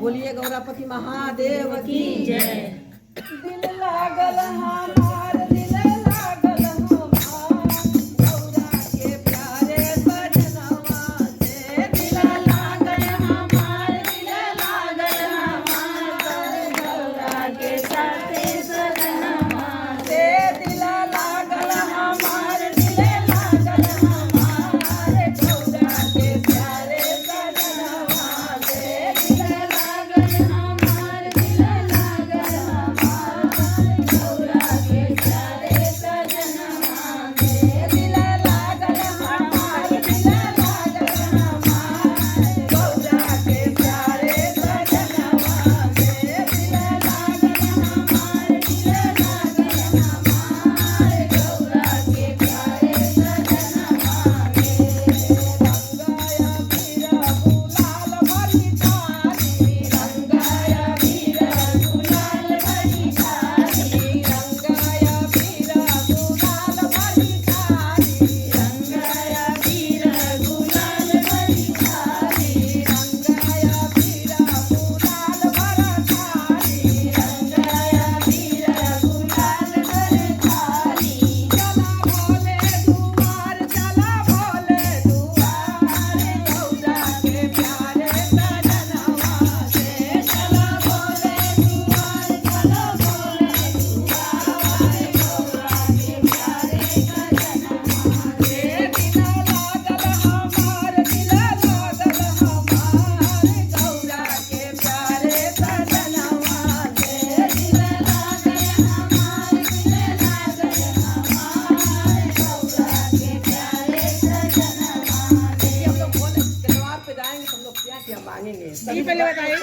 बोलिए गौरापति महादेव की जय। दिल लागल हमार दिल लागल हमार गौरा के प्यारे सजनवा से दिल लागल हमार दिल लागल हमार गौरा के साथे सजनवा से दिल लागल हमार दिल लागल हमार गौरा के प्यारे सजनवा से दिल लागल हमार दिल लागल हमार गौरा के प्यारे सजनवा से दिल लागल हमार दिल लागल हमार गौरा के प्यारे सजनवा से दिल लागल हमार दिल लागल हमार गौरा के प्यारे सजनवा रंगाया वीरा गुलाल भरी थारी रंगाया वीरा गुलाल भरी थारी रंगाया वीरा गुलाल भरी थारी रंगाया वीरा गुलाल भरी थारी रंगाया वीरा गुलाल भरी थारी चला भोले दुआर गौरा के प्यारे सजनवा से चला भोले दुआर चला भोले दुआर गौरा के प्यारे सजनवा से दिल लागल हमार दिल लागल हमार गौरा के प्यारे सजनवा से दिल लागल हमार दिल लागल हमार गौरा के प्यारे सजनवा ये हम लोग बोले दरबार पे जाएंगे तो हम लोग क्या क्या मांगेंगे ई पहले बताइए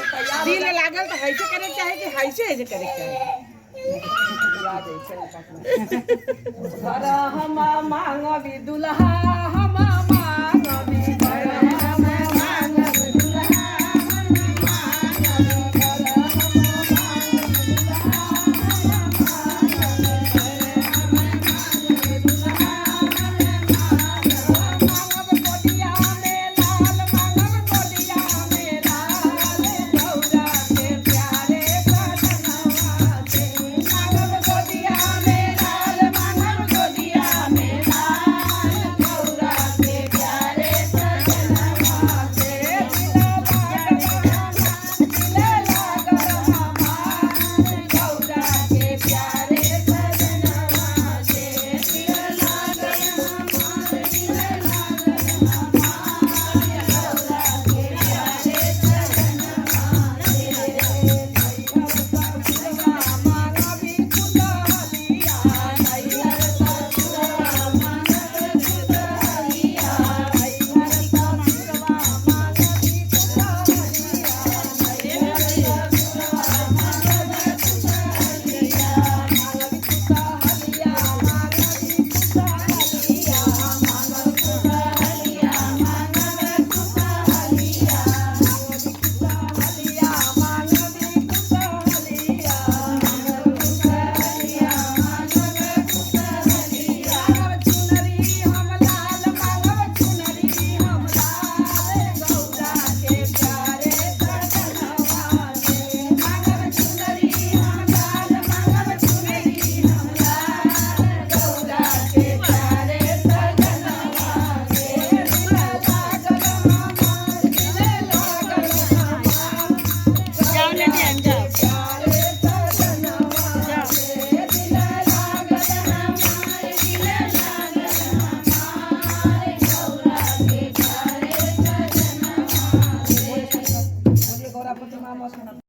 दिल लागल तो हैसे करे चाहे कि हैसे ऐसे करे चाहे याद है चल घर हम मांगबी दुल्हा